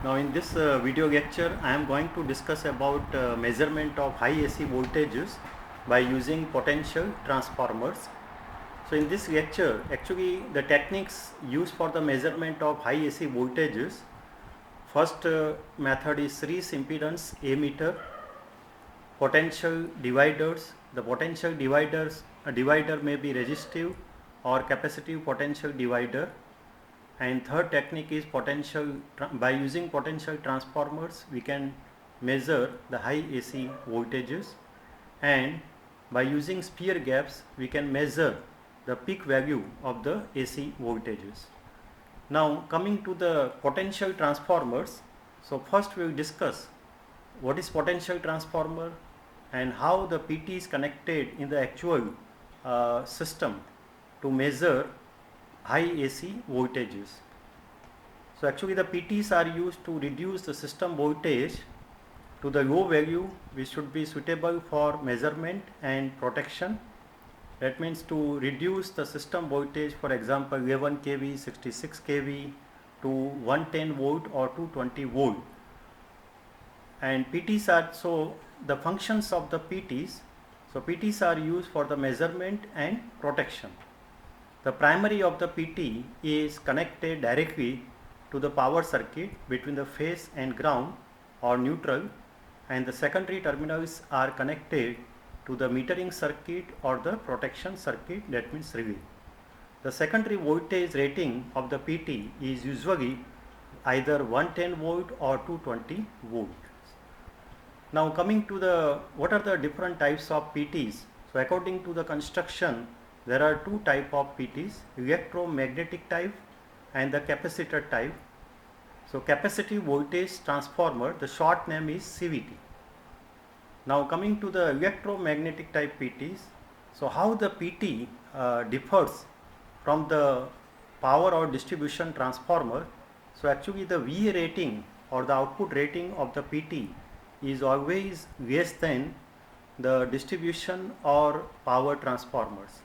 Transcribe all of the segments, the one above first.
Now in this video lecture I am going to discuss about measurement of high AC voltages by using potential transformers. So in this lecture actually the techniques used for the measurement of high AC voltages, first method is series impedance ammeter, potential dividers. The potential divider may be resistive or capacitive potential divider. And third technique is by using potential transformers we can measure the high AC voltages, and by using spear gaps we can measure the peak value of the AC voltages. Now coming to the potential transformers, so first we will discuss what is potential transformer and how the PT is connected in the actual system to measure high AC voltages. So actually the PTs are used to reduce the system voltage to the low value which should be suitable for measurement and protection. That means to reduce the system voltage, for example 11 kV, 66 kV to 110 volt or 220 volt. And PTs are, so the functions of the PTs, so PTs are used for the measurement and protection. The primary of the PT is connected directly to the power circuit between the phase and ground or neutral, and the secondary terminals are connected to the metering circuit or the protection circuit, that means relay. The secondary voltage rating of the PT is usually either 110 volt or 220 volt. Now coming to the what are the different types of PTs. So according to the construction there are two type of PTs, electromagnetic type and the capacitor type. So capacitive voltage transformer, the short name is CVT. Now coming to the electromagnetic type PTs, so how the PT differs from the power or distribution transformer. So actually the VA rating or the output rating of the PT is always less than the distribution or power transformers.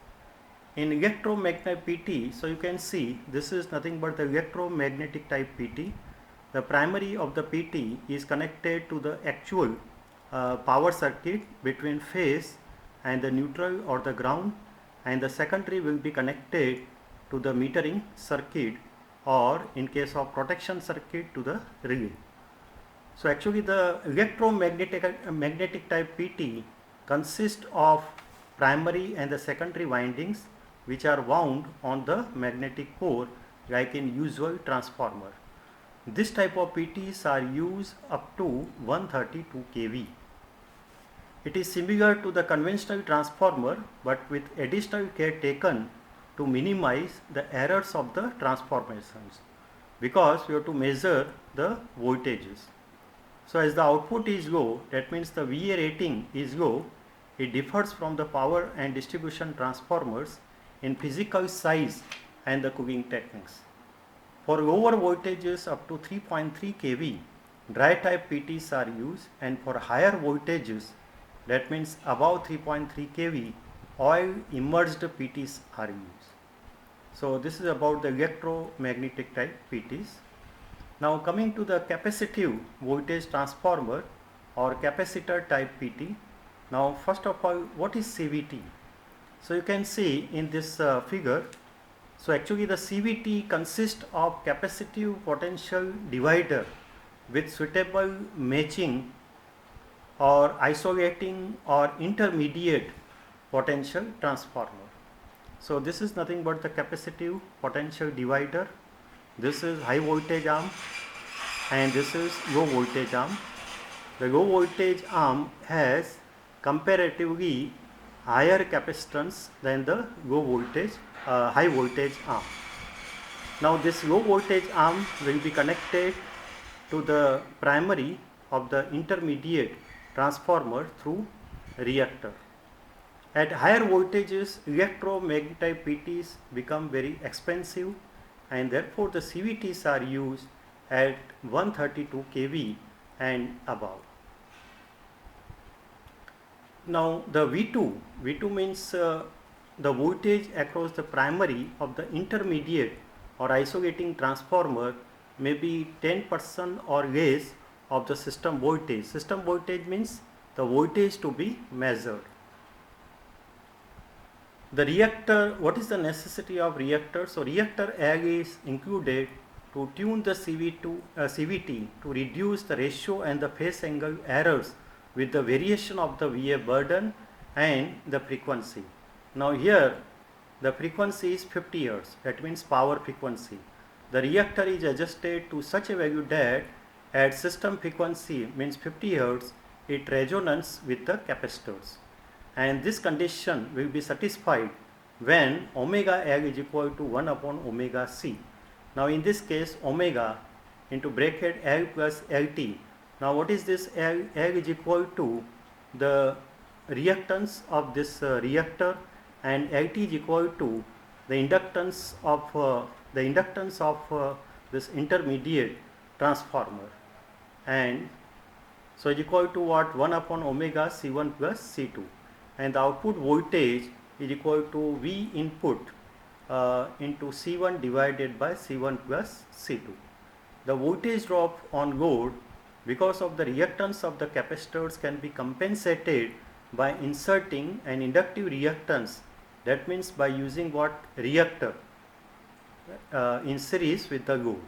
In electromagnetic PT, so you can see this is nothing but the electromagnetic type PT. The primary of the PT is connected to the actual power circuit between phase and the neutral or the ground, and the secondary will be connected to the metering circuit, or in case of protection circuit to the relay. So actually the magnetic type PT consists of primary and the secondary windings which are wound on the magnetic core like in usual transformer. This type of PTs are used up to 132 kV. It is similar to the conventional transformer but with additional care taken to minimize the errors of the transformations, because we have to measure the voltages. So as the output is low, that means the VA rating is low, it differs from the power and distribution transformers in physical size and the cooling techniques. For lower voltages up to 3.3 kV, dry type PTs are used, and for higher voltages, that means above 3.3 kV, oil immersed PTs are used. So this is about the electromagnetic type PTs. Now coming to the capacitive voltage transformer or capacitor type PT. Now first of all, what is CVT? So you can see in this figure, so actually the CVT consists of capacitive potential divider with suitable matching or isolating or intermediate potential transformer. So this is nothing but the capacitive potential divider. This is high voltage arm and this is low voltage arm. The low voltage arm has comparatively higher capacitance than the high voltage arm. Now this low voltage arm will be connected to the primary of the intermediate transformer through reactor. At higher voltages, electromagnetic PTs become very expensive, and therefore the CVTs are used at 132 kV and above. Now the V2 means the voltage across the primary of the intermediate or isolating transformer maybe 10% or less of the system voltage. System voltage means the voltage to be measured. The reactor, what is the necessity of reactor? So reactor array is included to tune the CVT to reduce the ratio and the phase angle errors with the variation of the VA burden and the frequency. Now here the frequency is 50 Hz, that means power frequency. The reactor is adjusted to such a value that at system frequency means 50 Hz, it resonates with the capacitors. And this condition will be satisfied when omega L is equal to 1 upon omega C. Now in this case omega into bracket L plus LT. Now what is this L? L is equal to the reactance of this reactor, and LT is equal to the inductance of this intermediate transformer, and so is equal to what? 1 upon omega C1 plus C2, and the output voltage is equal to V input into C1 divided by C1 plus C2. The voltage drop on load because of the reactance of the capacitors can be compensated by inserting an inductive reactance, that means by using what? Reactor in series with the load,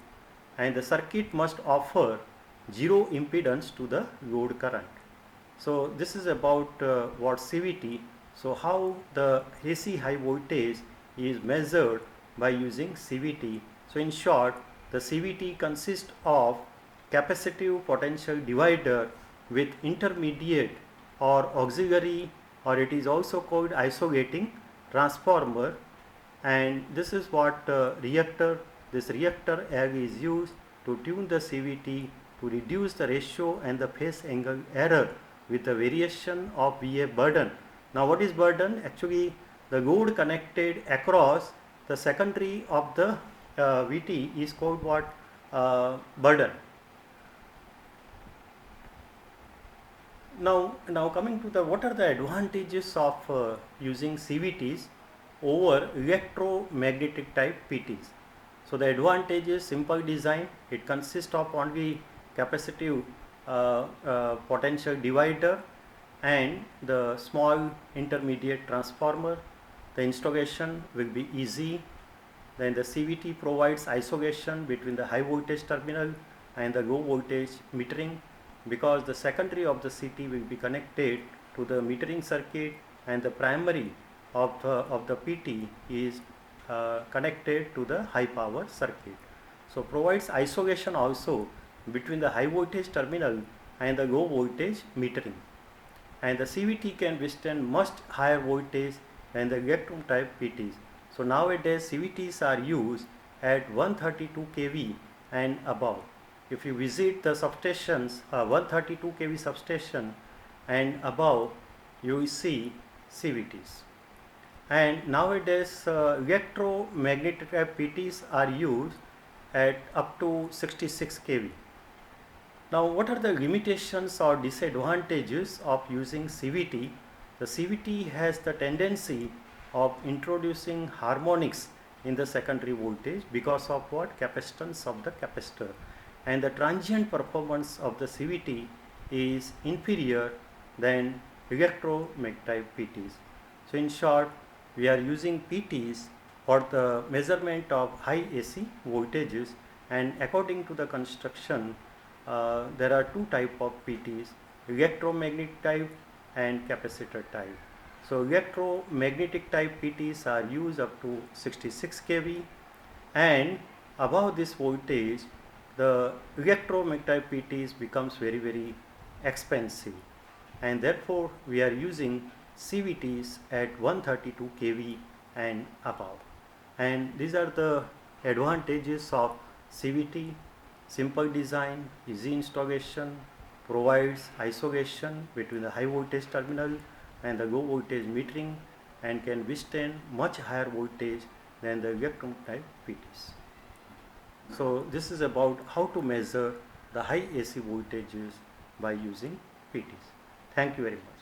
and the circuit must offer zero impedance to the load current. So this is about what CVT. So how the AC high voltage is measured by using CVT. So in short, the CVT consists of capacitive potential divider with intermediate or auxiliary, or it is also called isolating transformer, and this is what this reactor array is used to tune the CVT to reduce the ratio and the phase angle error with the variation of VA burden. Now what is burden? Actually the load connected across the secondary of the VT is called what? Burden. Now coming to the what are the advantages of using CVTs over electromagnetic type PTs. So the advantage is simple design. It consists of only capacitive potential divider and the small intermediate transformer. The installation will be easy. Then the CVT provides isolation between the high voltage terminal and the low voltage metering, because the secondary of the CT will be connected to the metering circuit and the primary of the PT is connected to the high power circuit. So provides isolation also between the high voltage terminal and the low voltage metering, and the CVT can withstand much higher voltage than the electron type PTs. So nowadays CVTs are used at 132 kV and above. If you visit the substations, 132 kV substation and above, you will see CVTs. And nowadays electromagnetic type PTs are used at up to 66 kV. Now what are the limitations or disadvantages of using CVT? The CVT has the tendency of introducing harmonics in the secondary voltage because of what? Capacitance of the capacitor, and the transient performance of the CVT is inferior than electromagnetic type PTs. So in short, we are using PTs for the measurement of high AC voltages, and according to the construction there are two type of PTs, electromagnetic type and capacitor type. So electromagnetic type PTs are used up to 66 kV, and above this voltage the electromagnetic type PTs becomes very expensive, and therefore we are using CVTs at 132 kV and above. And these are the advantages of CVT: simple design, easy installation, provides isolation between the high voltage terminal and the low voltage metering, and can withstand much higher voltage than the electron type PTs. So this is about how to measure the high AC voltages by using PTs. Thank you very much.